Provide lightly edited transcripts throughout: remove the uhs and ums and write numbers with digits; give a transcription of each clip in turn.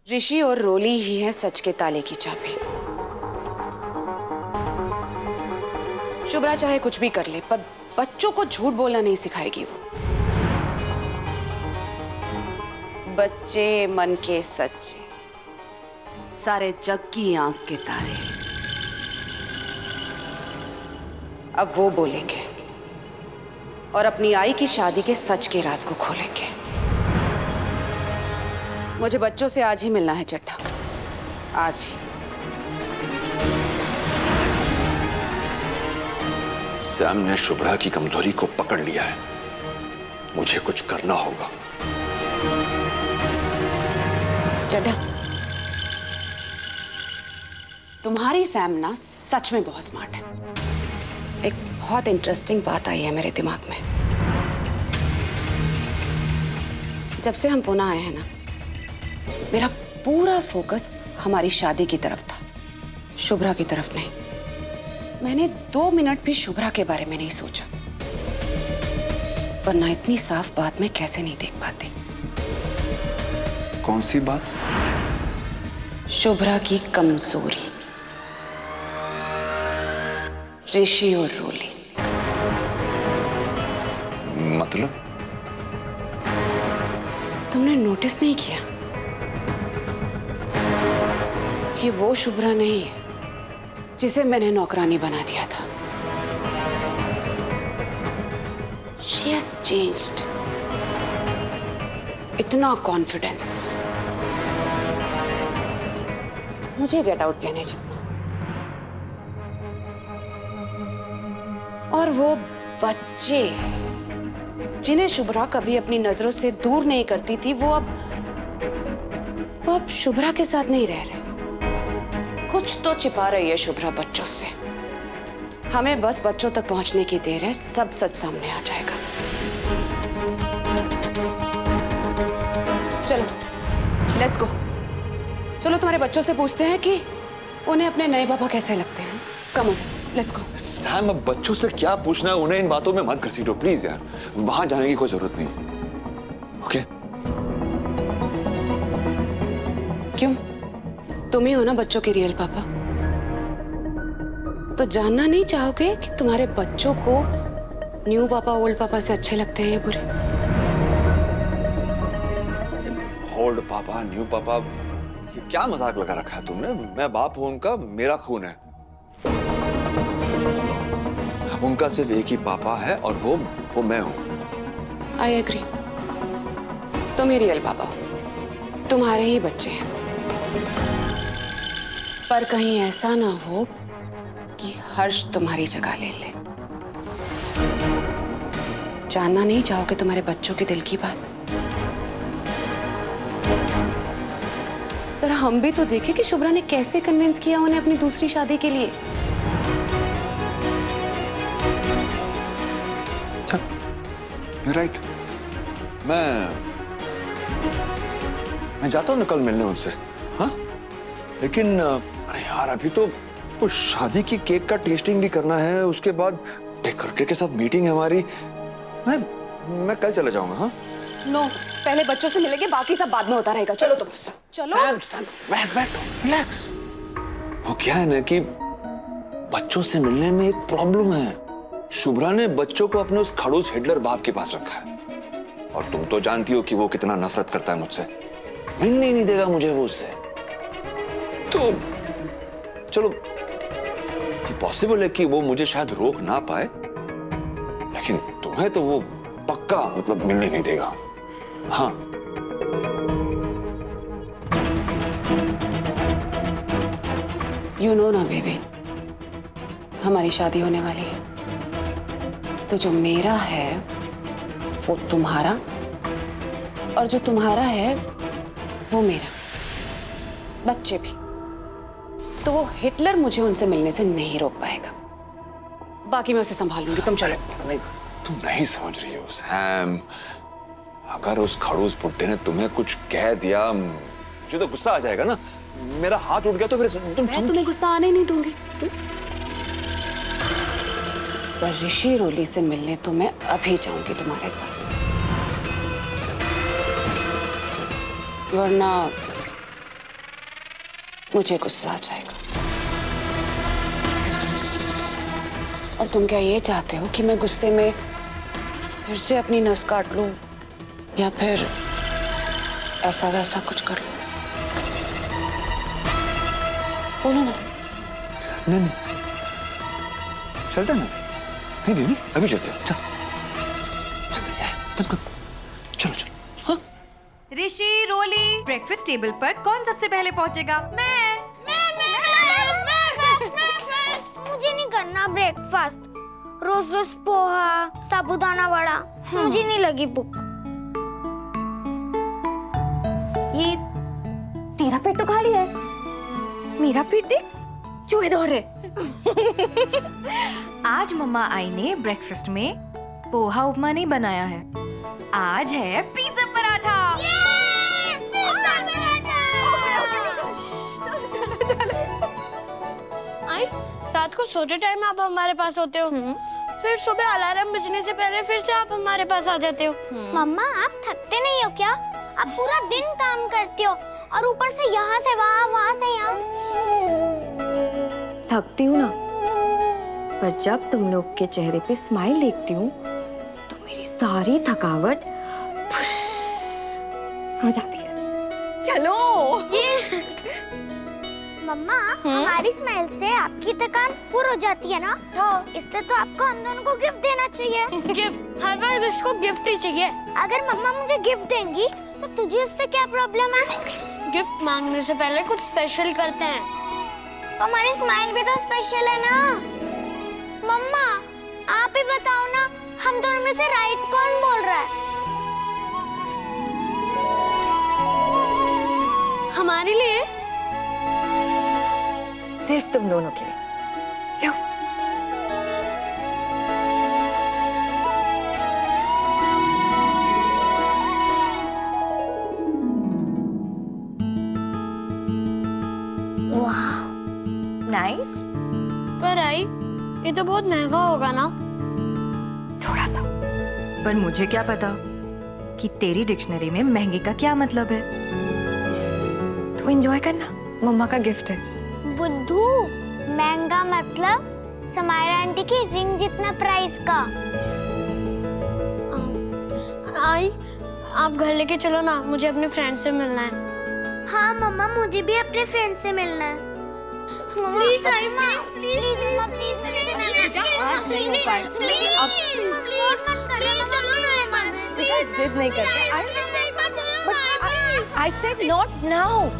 ऋषि और रोली ही है सच के ताले की चाबी। शुभ्रा चाहे कुछ भी कर ले, पर बच्चों को झूठ बोलना नहीं सिखाएगी वो। बच्चे मन के सच्चे, सारे जग की आंख के तारे, अब वो बोलेंगे और अपनी आई की शादी के सच के राज को खोलेंगे। मुझे बच्चों से आज ही मिलना है चड्ढा, आज ही। सैम ने शुभ्रा की कमजोरी को पकड़ लिया है, मुझे कुछ करना होगा। चड्ढा, तुम्हारी सैम ना सच में बहुत स्मार्ट है। एक बहुत इंटरेस्टिंग बात आई है मेरे दिमाग में। जब से हम पुणे आए हैं ना, मेरा पूरा फोकस हमारी शादी की तरफ था, शुभ्रा की तरफ नहीं। मैंने 2 मिनट भी शुभ्रा के बारे में नहीं सोचा, वरना इतनी साफ बात मैं कैसे नहीं देख पाती। कौन सी बात? शुभ्रा की कमजोरी, ऋषि और रोली। मतलब? तुमने नोटिस नहीं किया? ये वो शुभ्रा नहीं है जिसे मैंने नौकरानी बना दिया था। She has changed. इतना कॉन्फिडेंस। मुझे गेट आउट कहने चलना। और वो बच्चे जिन्हें शुभ्रा कभी अपनी नजरों से दूर नहीं करती थी, वो अब शुभ्रा के साथ नहीं रह रहे। कुछ तो छिपा रही है शुभ्रा बच्चों से। हमें बस बच्चों तक पहुंचने की देर है, सब सच सामने आ जाएगा। चलो, लेट्स गो। चलो तुम्हारे बच्चों से पूछते हैं कि उन्हें अपने नए पापा कैसे लगते हैं। Come on, let's go. Sam, अब बच्चों से क्या पूछना है, उन्हें इन बातों में मत घसीटो प्लीज यार। वहां जाने की कोई जरूरत नहीं। ओके? क्यों? तुम ही हो ना बच्चों के रियल पापा। तो जानना नहीं चाहोगे कि तुम्हारे बच्चों को न्यू पापा ओल्ड पापा से अच्छे लगते हैं या बुरे? ओल्ड पापा, न्यू पापा, ये क्या मजाक लगा रखा है तुमने? मैं बाप हूं उनका, मेरा खून है। उनका सिर्फ एक ही पापा है और वो मैं हूं। I agree. तुम ही रियल पापा हो, तुम्हारे ही बच्चे हैं वो। पर कहीं ऐसा ना हो कि हर्ष तुम्हारी जगह ले ले। जानना नहीं चाहोगे तुम्हारे बच्चों के दिल की बात? सर, हम भी तो देखें कि शुभ्रा ने कैसे कन्विंस किया उन्हें अपनी दूसरी शादी के लिए। राइट। मैं जाता हूँ ना कल मिलने उनसे। हाँ, लेकिन अरे यार, अभी तो कुछ शादी की केक का टेस्टिंग भी करना है, उसके बाद डेकोरेटर के साथ मीटिंग है हमारी। मैं कल चला जाऊंगा। हाँ? नो, पहले बच्चों से मिलेंगे, बाकी सब बाद में होता रहेगा। चलो तुम, चलो। सैम, बैठ, रिलैक्स। वो क्या है ना कि बच्चों से मिलने में एक प्रॉब्लम है। शुभ्रा ने बच्चों को अपने उस खड़ूस हिटलर बाप के पास रखा है, और तुम तो जानती हो कि वो कितना नफरत करता है मुझसे। मिलने ही नहीं देगा मुझे वो उससे। तो चलो, ये पॉसिबल है कि वो मुझे शायद रोक ना पाए, लेकिन तुम्हें तो वो पक्का मतलब मिलने नहीं देगा। हाँ, यू नो ना बेबी, हमारी शादी होने वाली है, तो जो मेरा है वो तुम्हारा, और जो तुम्हारा है वो मेरा। बच्चे भी। तो वो हिटलर मुझे उनसे मिलने से नहीं रोक पाएगा। बाकी मैं उसे संभाल लूंगी, तुम चलो। नहीं, तुम नहीं समझ रही हो सैम। अगर उस खड़ूस बुड्ढे ने तुम्हें कुछ कह दिया, मुझे तो गुस्सा आ जाएगा ना। मेरा हाथ उठ गया तो फिर मैं तुम्हें गुस्सा आने नहीं दूंगी। पर ऋषि रोली से मिलने तो मैं अभी जाऊंगी तुम्हारे साथ, वरना मुझे गुस्सा आ जाएगा। और तुम क्या ये चाहते हो कि मैं गुस्से में फिर से अपनी नस काट लूं या फिर ऐसा वैसा कुछ कर लूं? बोलो ना। नहीं नहीं, चलता ना। नहीं बेबी, अभी चलते हैं। चलो चलो चलो। हाँ? ऋषि, रोली, ब्रेकफास्ट टेबल पर कौन सबसे पहले पहुंचेगा? मैं। मुझे नहीं करना ब्रेकफास्ट। रोज रोज पोहा, साबूदाना वड़ा, मुझे नहीं लगी भूख। ये तेरा पेट तो खाली है, मेरा पेट देख, चूहे दौड़ रहे। आज मम्मा आई ने ब्रेकफास्ट में पोहा उपमा नहीं बनाया है, आज है पिज्जा पराठा। आई, रात को सोते टाइम आप हमारे पास होते हो, फिर सुबह अलार्म बजने से पहले फिर से आप हमारे पास आ जाते हो। मम्मा, आप थकते नहीं हो क्या? आप पूरा दिन काम करते हो और ऊपर से यहाँ से वहाँ, वहाँ से यहाँ। थकती हूँ ना, पर जब तुम लोग के चेहरे पे स्माइल देखती हूँ तो मेरी सारी थकावट हो जाती है। चलो। मम्मा, हमारी स्माइल से आपकी थकान फुर हो जाती है ना? इसलिए तो आपको हम दोनों को गिफ्ट देना चाहिए। गिफ्ट? हर बार इसको गिफ्ट ही चाहिए। अगर मम्मा मुझे गिफ्ट देंगी तो तुझे उससे क्या प्रॉब्लम है? गिफ्ट मांगने से पहले कुछ स्पेशल करते हैं। तो हमारी स्माइल भी तो स्पेशल है ना? मम्मा, आप ही बताओ ना, हम दोनों में से राइट कौन बोल रहा है? हमारे लिए? सिर्फ तुम दोनों के लिए। लो। वाह, नाइस। पर आई, ये तो बहुत महंगा होगा ना? थोड़ा सा। पर मुझे क्या पता कि तेरी डिक्शनरी में महंगे का क्या मतलब है। तू एंजॉय करना, मम्मा का गिफ्ट है। बुद्धू, महंगा मतलब समायरा आंटी की रिंग जितना प्राइस का। आई, आप घर लेके चलो ना, मुझे अपने फ्रेंड से मिलना है। हाँ मम्मा, मुझे भी अपने फ्रेंड से मिलना है। प्लीज आई, प्लीज मम्मा, प्लीज जिद नहीं करते। I said not now.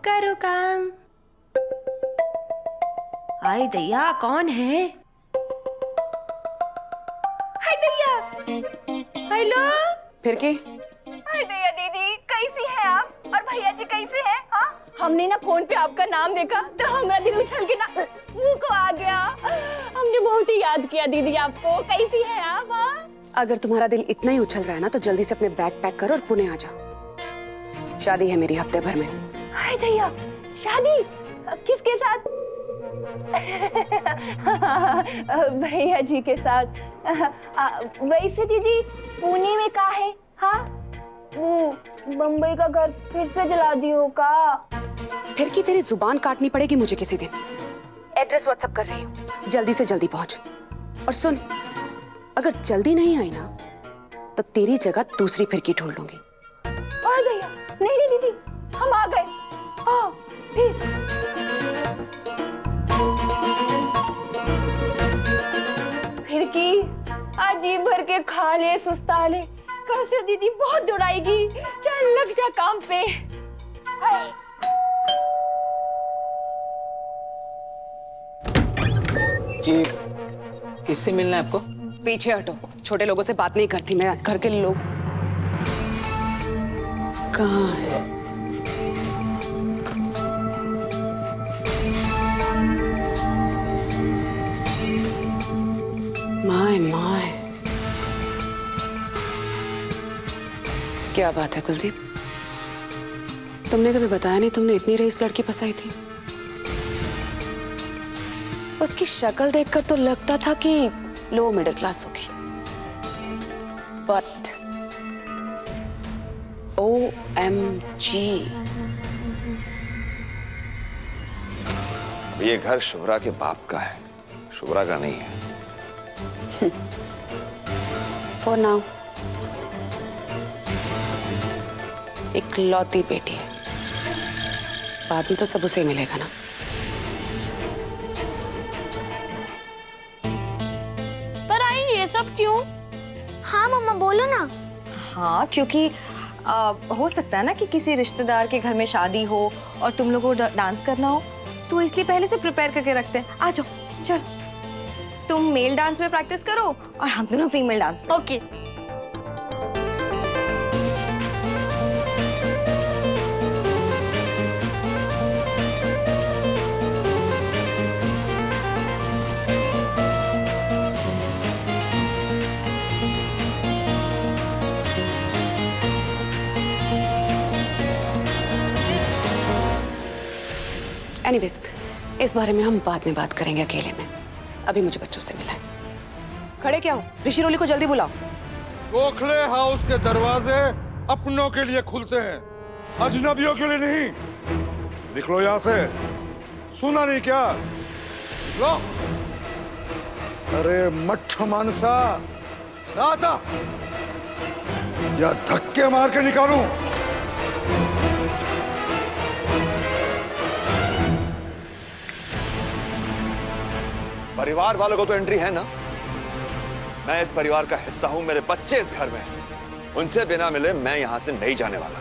करो काम। हाय दैया, कौन है? हाय दैया। हेलो। फिर की? हाय दैया दीदी, कैसी है आप? और भैया जी कैसे हैं? हाँ? हमने ना फोन पे आपका नाम देखा तो हमारा दिल उछल के ना मुंह को आ गया। हमने बहुत ही याद किया दीदी आपको। कैसी है आप? हाँ? अगर तुम्हारा दिल इतना ही उछल रहा है ना तो जल्दी से अपने बैग पैक करो और पुणे आ जाओ। शादी है मेरी हफ्ते भर में। हाय दैया, शादी? किसके साथ? भैया जी के साथ। वैसे दीदी, पुणे में कहाँ है? हाँ, वो बम्बई का घर फिर से जला दियो का? फिर की तेरी जुबान काटनी पड़ेगी मुझे किसी दिन। एड्रेस व्हाट्सएप कर रही हूँ, जल्दी से जल्दी पहुंच। और सुन, अगर जल्दी नहीं आई ना तो तेरी जगह दूसरी फिरकी ढूंढ लूंगी। और भैया, नहीं नहीं दीदी, हम आ गए। हाँ, फिरकी आज जी भर के खा ले, सुस्ता ले। कल से दीदी बहुत दौड़ाएगी। चल लग जा काम पे। जी, किससे मिलना है आपको? पीछे हटो, छोटे लोगों से बात नहीं करती मैं। घर के लोग कहाँ है? माय माय, क्या बात है कुलदीप, तुमने कभी बताया नहीं तुमने इतनी रईस लड़की फंसाई थी। उसकी शक्ल देखकर तो लगता था कि लो मिडिल क्लास होगी, बट OMG, ये घर शुभ्रा के बाप का है, शुभ्रा का नहीं है। फॉर नाउ इकलौती बेटी है, बाद में तो सब उसे मिलेगा ना। पर आई ये सब क्यों? हाँ मम्मा बोलो ना। हाँ क्योंकि हो सकता है ना कि किसी रिश्तेदार के घर में शादी हो और तुम लोगों को डांस करना हो, तो इसलिए पहले से प्रिपेयर करके रखते हैं। आ जाओ, चल तुम मेल डांस में प्रैक्टिस करो और हम दोनों फीमेल डांस में। ओके। एनीवेज, इस बारे में हम बाद में बात करेंगे अकेले में। अभी मुझे बच्चों से मिला है। खड़े क्या हो? ऋषि रोली को जल्दी बुलाओ। गोखले हाउस के दरवाजे अपनों के लिए खुलते हैं, अजनबियों के लिए नहीं। निकलो यहाँ से। सुना नहीं क्या? निकलो। अरे मठ मानसा, साथ आ या धक्के मार के निकालूं? परिवार वालों को तो एंट्री है ना। मैं इस परिवार का हिस्सा हूं, मेरे बच्चे इस घर में हैं। उनसे बिना मिले मैं यहां से नहीं जाने वाला।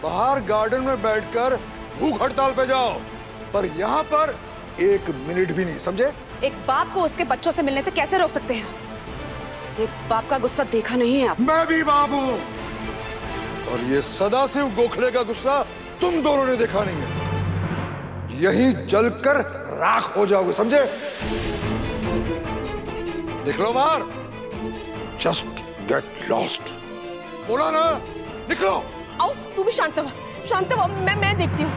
बाहर गार्डन में बैठकर भूख हड़ताल पे जाओ, पर यहाँ पर 1 मिनट भी नहीं, समझे? एक बाप को उसके बच्चों से मिलने से कैसे रोक सकते हैं? एक बाप का गुस्सा देखा नहीं है आप? मैं भी बाप हूं, और ये सदाशिव गोखले का गुस्सा तुम दोनों ने देखा नहीं है। यही जलकर राख हो जाओगे, समझे? निकलो बाहर। Just get lost. बोला ना, निकलो। आओ तू भी शांत हो, शांत हो। मैं देखती हूँ।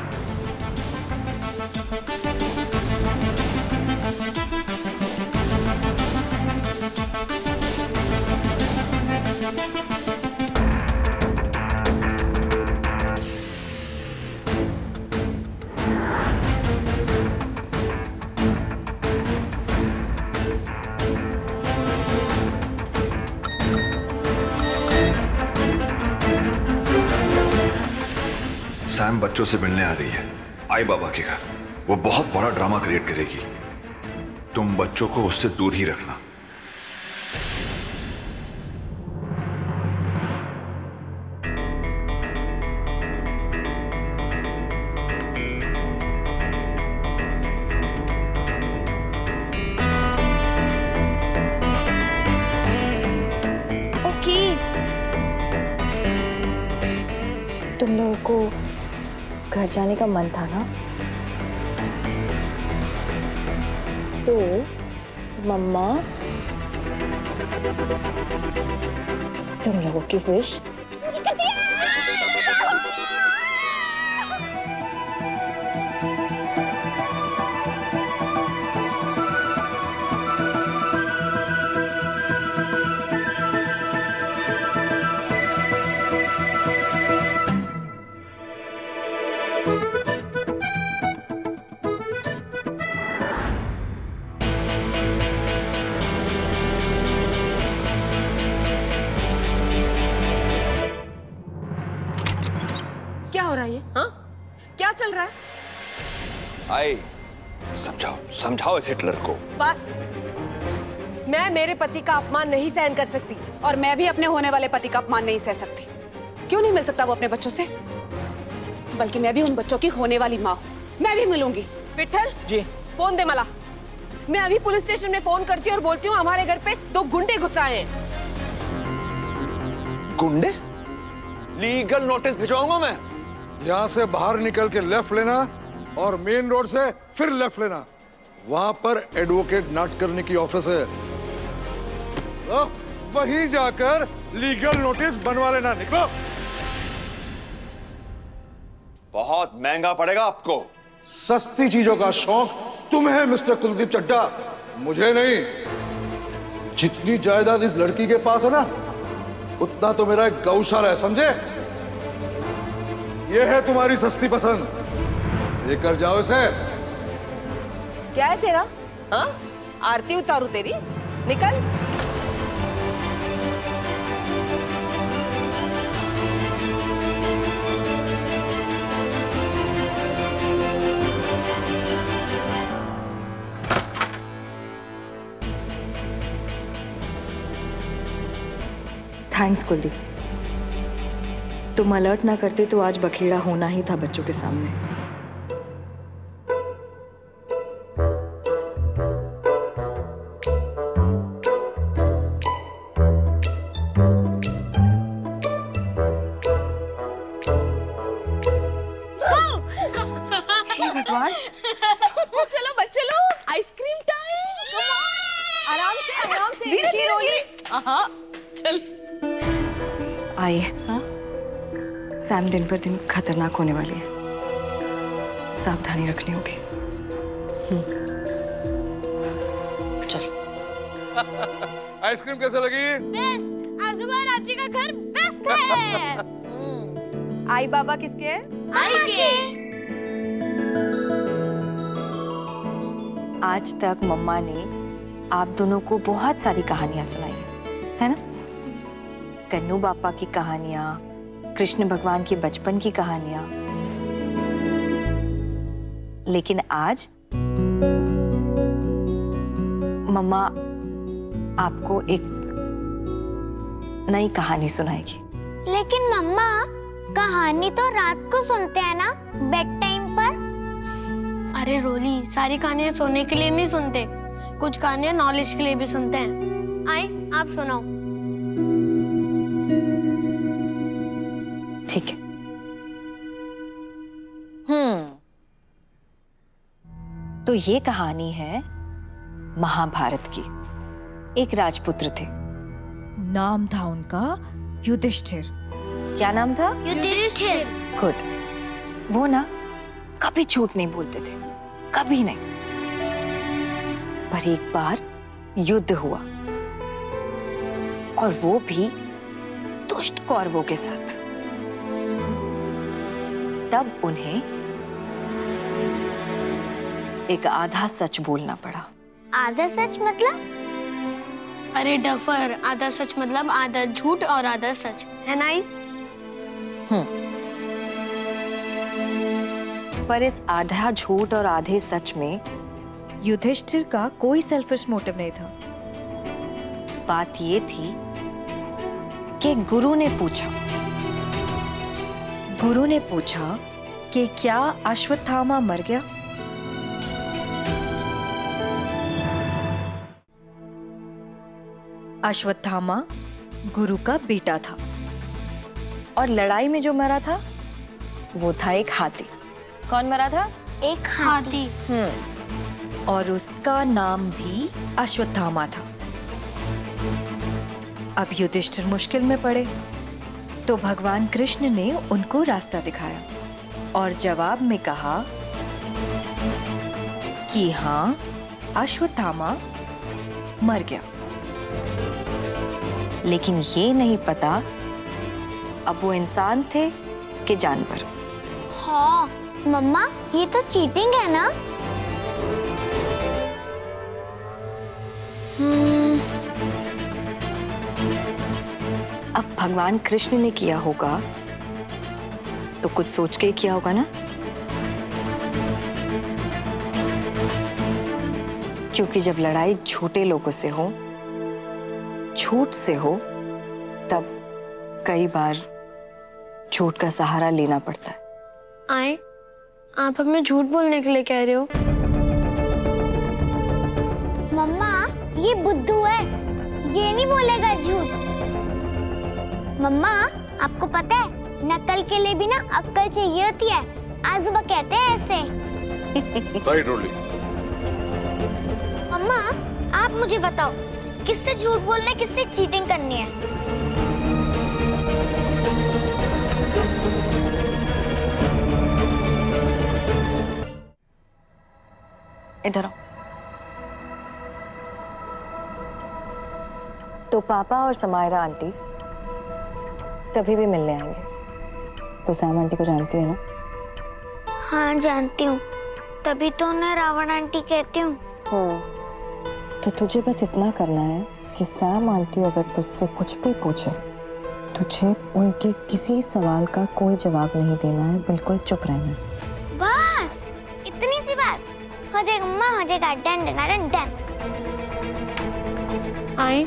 सैम बच्चों से मिलने आ रही है आई बाबा के घर। वो बहुत बड़ा ड्रामा क्रिएट करेगी। तुम बच्चों को उससे दूर ही रखना। ओके। तुम लोगों को घर जाने का मन था ना, तो मम्मा तुम लोगों की विश क्या हो रहा है ये? हाँ, क्या चल रहा है? आई समझाओ, समझाओ इस हिटलर को। बस, मैं मेरे पति का अपमान नहीं सहन कर सकती। और मैं भी अपने होने वाले पति का अपमान नहीं सह सकती। क्यों नहीं मिल सकता वो अपने बच्चों से? बल्कि मैं भी उन बच्चों की होने वाली माँ हूँ, मैं भी मिलूंगी। विठल जी। फोन दे मला। मैं अभी पुलिस स्टेशन में फोन करती हूँ और बोलती हूँ हमारे घर पे 2 गुंडे घुस आए हैं। गुंडे? लीगल नोटिस भिजवाऊंगा मैं। यहाँ से बाहर निकल के लेफ्ट लेना और मेन रोड से फिर लेफ्ट लेना। वहां पर एडवोकेट नाटकर्णी की ऑफिस है, तो वहीं जाकर लीगल नोटिस बनवा लेना। निकलो। बहुत महंगा पड़ेगा आपको। सस्ती चीजों का शौक तुम्हें मिस्टर कुलदीप चड्ढा, मुझे नहीं। जितनी जायदाद इस लड़की के पास है ना, उतना तो मेरा एक गौशाला है, समझे? ये है तुम्हारी सस्ती पसंद, लेकर जाओ इसे। क्या है तेरा? हाँ, आरती उतारू तेरी? निकल। थैंक्स कुलदीप, तुम अलर्ट ना करते तो आज बखेड़ा होना ही था बच्चों के सामने। चलो बच्चे लो, आइसक्रीम टाइम। आराम से धीरे। हाँ चल। आइए। हाँ, सैम दिन पर दिन खतरनाक होने वाली है, सावधानी रखनी होगी। चल। आइसक्रीम कैसे लगी? बेस्ट। आजूबा रांची का घर बेस्ट है। आई बाबा किसके है? आई के। आज तक मम्मा ने आप दोनों को बहुत सारी कहानियां सुनाई है ना? कन्नू बापा की कहानियां, कृष्ण भगवान के बचपन की कहानियां, लेकिन आज मम्मा आपको एक नई कहानी सुनाएगी। लेकिन मम्मा, कहानी तो रात को सुनते हैं ना, बेड टाइम पर। अरे रोली, सारी कहानियां सोने के लिए नहीं सुनते, कुछ कहानियां नॉलेज के लिए भी सुनते हैं। आई, आप सुनाओ। ठीक है। तो ये कहानी है महाभारत की। एक राजपुत्र थे, नाम था उनका युधिष्ठिर। क्या नाम था? युधिष्ठिर। गुड। वो ना कभी झूठ नहीं बोलते थे, कभी नहीं। पर एक बार युद्ध हुआ, और वो भी दुष्ट कौरवों के साथ। तब उन्हें एक आधा सच बोलना पड़ा। आधा सच मतलब? अरे डफर, आधा सच मतलब आधा झूठ और आधा सच, है ना? आई, पर इस आधा झूठ और आधे सच में युधिष्ठिर का कोई सेल्फिश मोटिव नहीं था। बात ये थी कि गुरु ने पूछा कि क्या अश्वत्थामा मर गया? अश्वत्थामा गुरु का बेटा था, और लड़ाई में जो मरा था वो था एक हाथी। कौन मरा था? एक हाथी। और उसका नाम भी अश्वत्थामा था। अब युधिष्ठिर मुश्किल में पड़े, तो भगवान कृष्ण ने उनको रास्ता दिखाया और जवाब में कहा कि हाँ, अश्वत्थामा मर गया। लेकिन ये नहीं पता अब वो इंसान थे कि जानवर। हाँ मम्मा, ये तो चीटिंग है ना? अब भगवान कृष्ण ने किया होगा तो कुछ सोच के ही किया होगा ना, क्योंकि जब लड़ाई झूठे लोगों से हो, झूठ से हो, तब कई बार झूठ का सहारा लेना पड़ता है। आए, आप हमें झूठ बोलने के लिए कह रहे हो? मम्मा, ये बुद्धू है, ये नहीं बोलेगा झूठ। मम्मा, आपको पता है नकल के लिए भी ना अक्ल चाहिए होती है, आजूबा कहते हैं ऐसे। राइट रोली। मम्मा, आप मुझे बताओ, किससे झूठ बोलना है, किससे चीटिंग करनी है? इधर आओ। तो पापा और समायरा आंटी कभी भी मिलने आएंगे। तो सैम आंटी को जानती है ना? हाँ जानती हूँ, तभी तो उन्हें रावण आंटी कहती हूँ। तो तुझे बस इतना करना है कि सैम आंटी अगर तुझसे कुछ भी पूछे, तुझे उनके किसी सवाल का कोई जवाब नहीं देना है, बिल्कुल चुप रहना है। बस इतनी सी बात, हो जाएगा अम्मा, हो जाएगा। Done done done. आई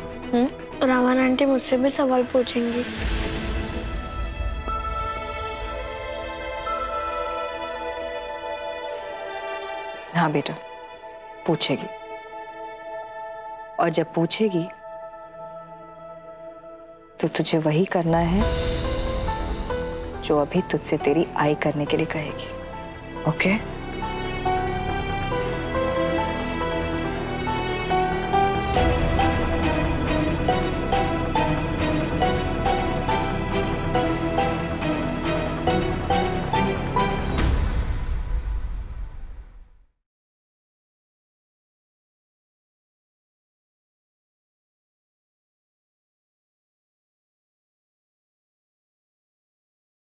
रावण आंटी मुझसे भी सवाल पूछेंगी। हाँ बेटा, पूछेगी। और जब पूछेगी तो तुझे वही करना है जो अभी तुझसे तेरी आई करने के लिए कहेगी। ओके?